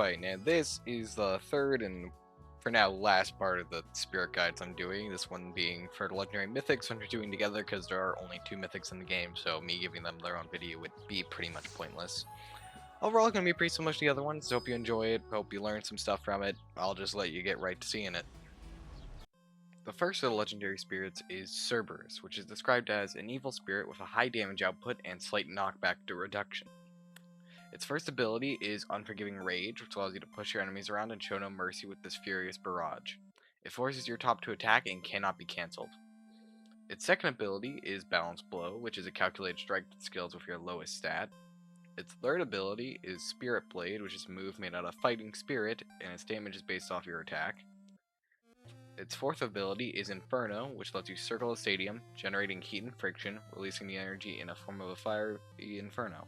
Alright, now this is the third and for now last part of the spirit guides I'm doing, this one being for the legendary mythics when you're doing together because there are only 2 mythics in the game, so me giving them their own video would be pretty much pointless. Overall, gonna be pretty similar to the other ones. Hope you enjoy it, hope you learn some stuff from it. I'll just let you get right to seeing it. The first of the legendary spirits is Cerberus, which is described as an evil spirit with a high damage output and slight knockback to reduction. Its first ability is Unforgiving Rage, which allows you to push your enemies around and show no mercy with this furious barrage. It forces your top to attack and cannot be cancelled. Its second ability is Balance Blow, which is a calculated strike that scales with your lowest stat. Its third ability is Spirit Blade, which is a move made out of fighting spirit, and its damage is based off your attack. Its fourth ability is Inferno, which lets you circle a stadium, generating heat and friction, releasing the energy in a form of a fiery inferno.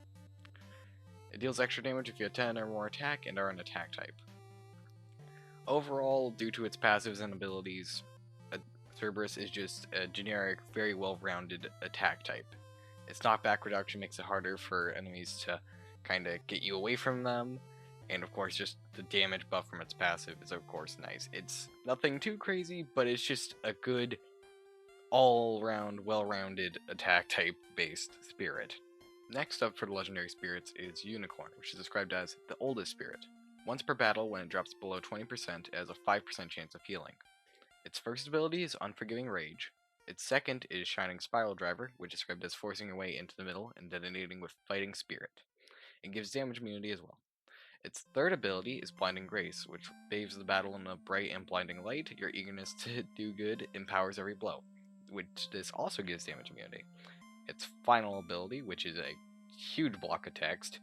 It deals extra damage if you have 10 or more attack and are an attack type. Overall, due to its passives and abilities, Cerberus is just a generic, very well-rounded attack type. Its knockback reduction makes it harder for enemies to kind of get you away from them, and of course just the damage buff from its passive is of course nice. It's nothing too crazy, but it's just a good, all-round, well-rounded attack type based spirit. Next up for the legendary spirits is Unicorn, which is described as the oldest spirit. Once per battle, when it drops below 20%, it has a 5% chance of healing. Its first ability is Unforgiving Rage. Its second is Shining Spiral Driver, which is described as forcing your way into the middle and detonating with Fighting Spirit. It gives damage immunity as well. Its third ability is Blinding Grace, which bathes the battle in a bright and blinding light. Your eagerness to do good empowers every blow, which this also gives damage immunity. Its final ability, which is a huge block of text,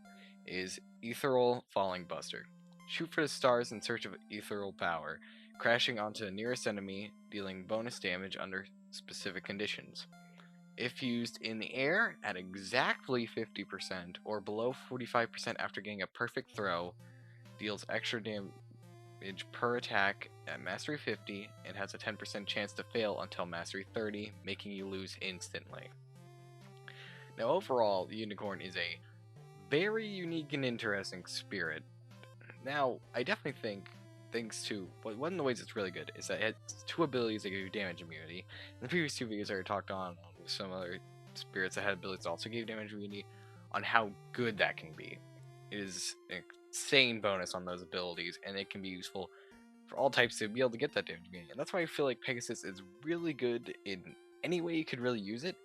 is Ethereal Falling Buster. Shoot for the stars in search of ethereal power, crashing onto the nearest enemy, dealing bonus damage under specific conditions. If used in the air at exactly 50% or below 45% after getting a perfect throw, deals extra damage per attack at Mastery 50 and has a 10% chance to fail until Mastery 30, making you lose instantly. Now overall, Unicorn is a very unique and interesting spirit. Now, I definitely think, thanks to, one of the ways it's really good is that it has 2 abilities that give you damage immunity. In the previous 2 videos I talked on with some other spirits that had abilities that also gave damage immunity, on how good that can be. It is an insane bonus on those abilities, and it can be useful for all types to be able to get that damage immunity. And that's why I feel like Pegasus is really good in any way you could really use it.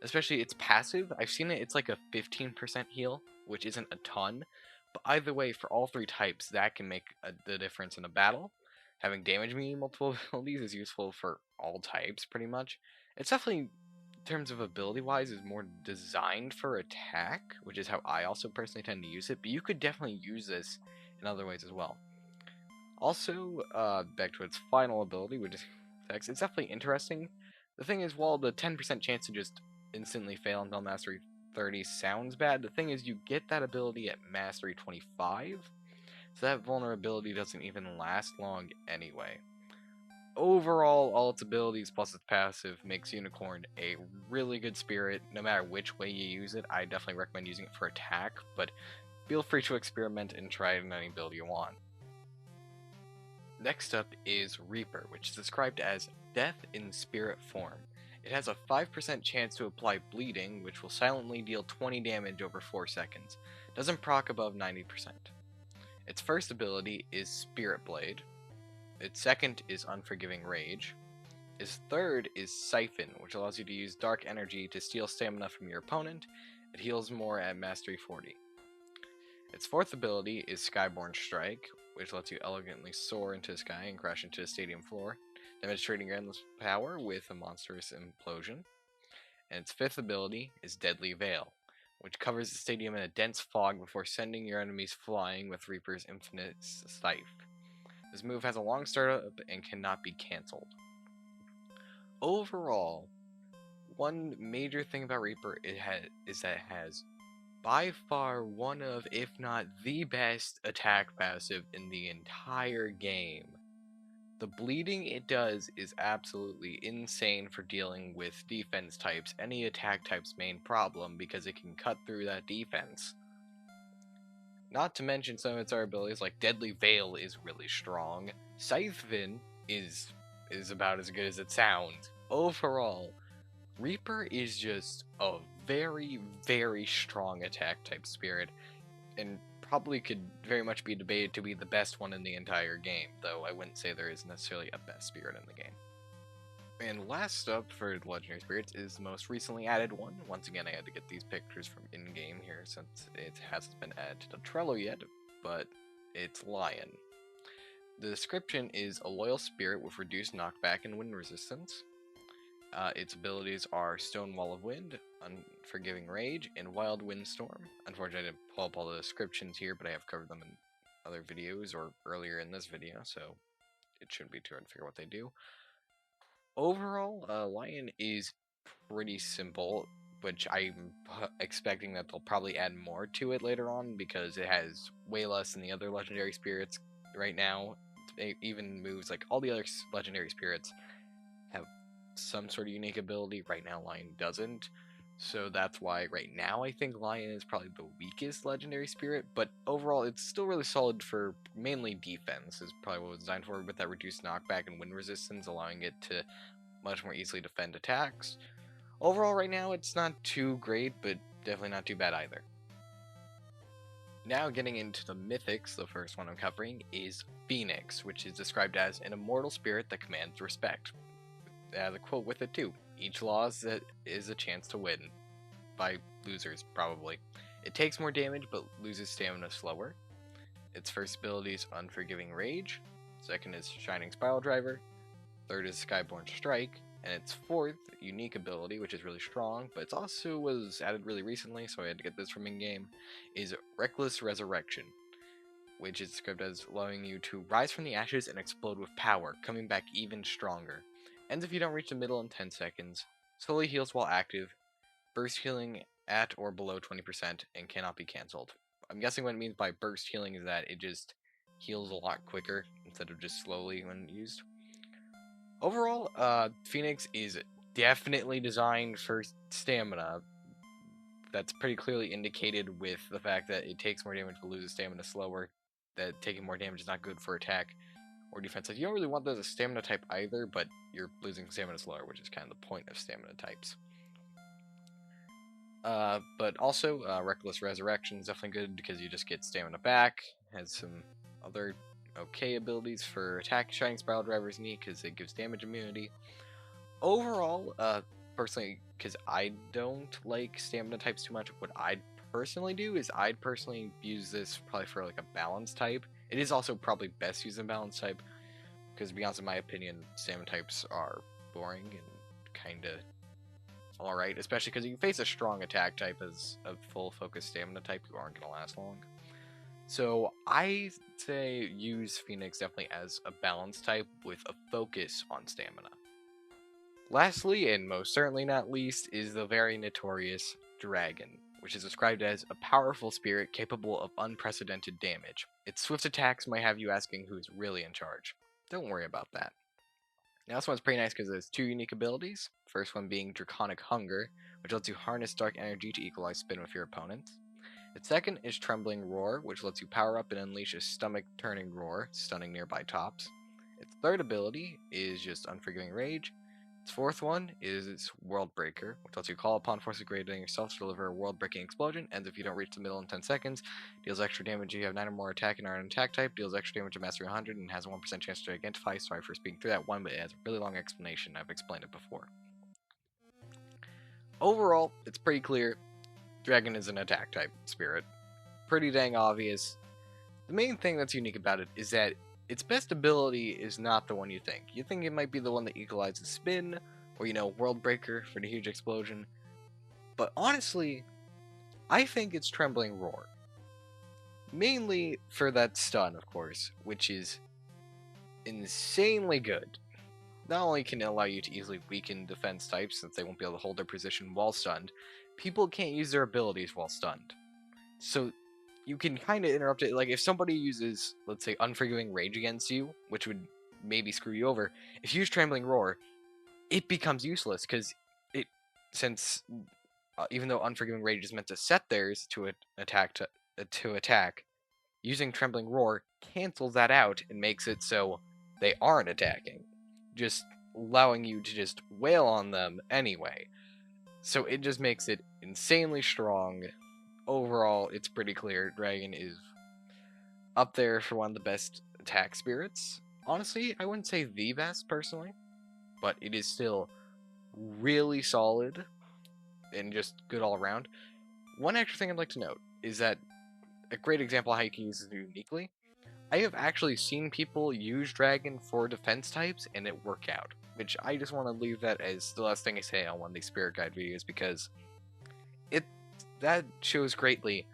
Especially its passive, I've seen it, it's like a 15% heal, which isn't a ton, but either way, for all 3 types, that can make the difference in a battle. Having damage immunity multiple abilities is useful for all types, pretty much. It's definitely, in terms of ability-wise, is more designed for attack, which is how I also personally tend to use it, but you could definitely use this in other ways as well. Also, back to its final ability, which is text, it's definitely interesting. The thing is, while the 10% chance to just instantly fail until Mastery 30 sounds bad, the thing is you get that ability at Mastery 25, so that vulnerability doesn't even last long anyway. Overall, all its abilities plus its passive makes Unicorn a really good spirit, no matter which way you use it. I definitely recommend using it for attack, but feel free to experiment and try it in any build you want. Next up is Reaper, which is described as Death in Spirit form. It has a 5% chance to apply Bleeding, which will silently deal 20 damage over 4 seconds. Doesn't proc above 90%. Its first ability is Spirit Blade. Its second is Unforgiving Rage. Its third is Siphon, which allows you to use Dark Energy to steal stamina from your opponent. It heals more at Mastery 40. Its fourth ability is Skyborne Strike, which lets you elegantly soar into the sky and crash into the stadium floor, demonstrating your endless power with a monstrous implosion. And its fifth ability is Deadly Veil, which covers the stadium in a dense fog before sending your enemies flying with Reaper's infinite scythe. This move has a long startup and cannot be cancelled. Overall, one major thing about Reaper is that it has by far one of, if not the best attack passive in the entire game. The bleeding it does is absolutely insane for dealing with defense types, any attack type's main problem, because it can cut through that defense. Not to mention some of its other abilities, like Deadly Veil is really strong. Scythevin is about as good as it sounds. Overall, Reaper is just a very, very strong attack type spirit, and probably could very much be debated to be the best one in the entire game, though I wouldn't say there is necessarily a best spirit in the game. And last up for Legendary Spirits is the most recently added one. Once again, I had to get these pictures from in-game here since it hasn't been added to the Trello yet, but it's Lion. The description is a loyal spirit with reduced knockback and wind resistance. Its abilities are Stone Wall of Wind, Unforgiving Rage, and Wild Windstorm. Unfortunately, I didn't pull up all the descriptions here, but I have covered them in other videos or earlier in this video, so it shouldn't be too hard to figure out what they do. Overall, Lion is pretty simple, which I'm expecting that they'll probably add more to it later on because it has way less than the other legendary spirits right now. It even moves like all the other legendary spirits have some sort of unique ability. Right now, Lion doesn't. So that's why right now I think Lion is probably the weakest legendary spirit, but overall it's still really solid for mainly defense, is probably what it was designed for, with that reduced knockback and wind resistance, allowing it to much more easily defend attacks. Overall right now it's not too great, but definitely not too bad either. Now getting into the Mythics, the first one I'm covering is Phoenix, which is described as an immortal spirit that commands respect. The quote with it too. Each loss is a chance to win. By losers, probably. It takes more damage, but loses stamina slower. Its first ability is Unforgiving Rage. Second is Shining Spiral Driver. Third is Skyborn Strike. And its fourth unique ability, which is really strong, but it also was added really recently, so I had to get this from in-game, is Reckless Resurrection, which is described as allowing you to rise from the ashes and explode with power, coming back even stronger. Ends if you don't reach the middle in 10 seconds, slowly heals while active, burst healing at or below 20%, and cannot be cancelled. I'm guessing what it means by burst healing is that it just heals a lot quicker instead of just slowly when used. Overall, Phoenix is definitely designed for stamina. That's pretty clearly indicated with the fact that it takes more damage but loses stamina slower, that taking more damage is not good for attack or defense. Like, you don't really want that as a stamina type either, but you're losing stamina slower, which is kind of the point of stamina types. But also, Reckless Resurrection is definitely good because you just get stamina back. Has some other okay abilities for attack. Shining Spiral Driver is neat because it gives damage immunity. Overall, personally, because I don't like stamina types too much, what I'd personally do is I'd personally use this probably for like a balance type. It is also probably best used in balance type, because to be honest, in my opinion, stamina types are boring and kind of alright, especially because you can face a strong attack type as a full focus stamina type, you aren't going to last long. So I say use Phoenix definitely as a balance type with a focus on stamina. Lastly, and most certainly not least, is the very notorious Dragon, which is described as a powerful spirit capable of unprecedented damage. Its swift attacks might have you asking who's really in charge. Don't worry about that. Now this one's pretty nice because it has two unique abilities. First one being Draconic Hunger, which lets you harness dark energy to equalize spin with your opponents. The second is Trembling Roar, which lets you power up and unleash a stomach-turning roar, stunning nearby tops. Its third ability is just Unforgiving Rage. Its fourth one is World Breaker, which lets you call upon forces greater than yourself to deliver a world-breaking explosion, and if you don't reach the middle in 10 seconds, deals extra damage if you have 9 or more attack and are an attack type, deals extra damage to Mastery 100, and has a 1% chance to identify. Sorry for speaking through that one, but it has a really long explanation. I've explained it before. Overall, it's pretty clear. Dragon is an attack type spirit. Pretty dang obvious. The main thing that's unique about it is that its best ability is not the one you think. You think it might be the one that equalizes spin, or, World Breaker for the huge explosion. But honestly, I think it's Trembling Roar. Mainly for that stun, of course, which is insanely good. Not only can it allow you to easily weaken defense types since they won't be able to hold their position while stunned, people can't use their abilities while stunned. So you can kind of interrupt it. Like, if somebody uses, let's say, Unforgiving Rage against you, which would maybe screw you over, if you use Trembling Roar, it becomes useless, because even though Unforgiving Rage is meant to set theirs to attack, using Trembling Roar cancels that out and makes it so they aren't attacking, just allowing you to just wail on them anyway. So it just makes it insanely strong. Overall, it's pretty clear Dragon is up there for one of the best attack spirits. Honestly, I wouldn't say the best personally, but it is still really solid and just good all around. One extra thing I'd like to note is that a great example of how you can use it uniquely. I have actually seen people use Dragon for defense types and it work out, which I just want to leave that as the last thing I say on one of these Spirit Guide videos, because that shows greatly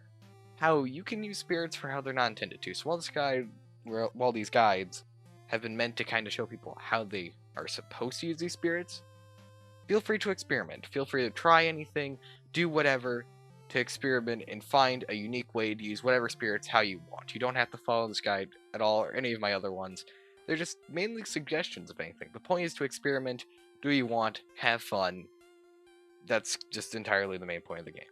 how you can use spirits for how they're not intended to. So while these guides have been meant to kind of show people how they are supposed to use these spirits, feel free to experiment. Feel free to try anything, do whatever to experiment and find a unique way to use whatever spirits how you want. You don't have to follow this guide at all or any of my other ones. They're just mainly suggestions of anything. The point is to experiment, do what you want, have fun. That's just entirely the main point of the game.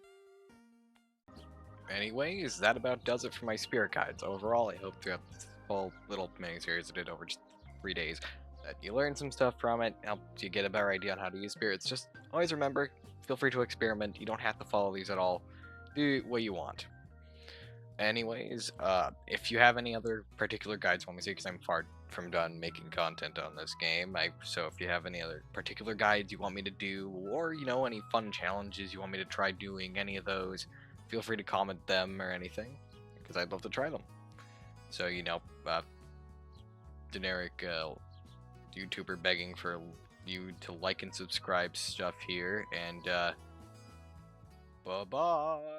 Anyways, that about does it for my spirit guides. Overall, I hope throughout this whole little mini-series I did over just 3 days that you learned some stuff from it, helped you get a better idea on how to use spirits. Just always remember, feel free to experiment. You don't have to follow these at all. Do what you want. Anyways, if you have any other particular guides you want me to see, because I'm far from done making content on this game, so if you have any other particular guides you want me to do, or, any fun challenges you want me to try doing, any of those, feel free to comment them or anything, because I'd love to try them. So, generic YouTuber begging for you to like and subscribe stuff here, and bye-bye!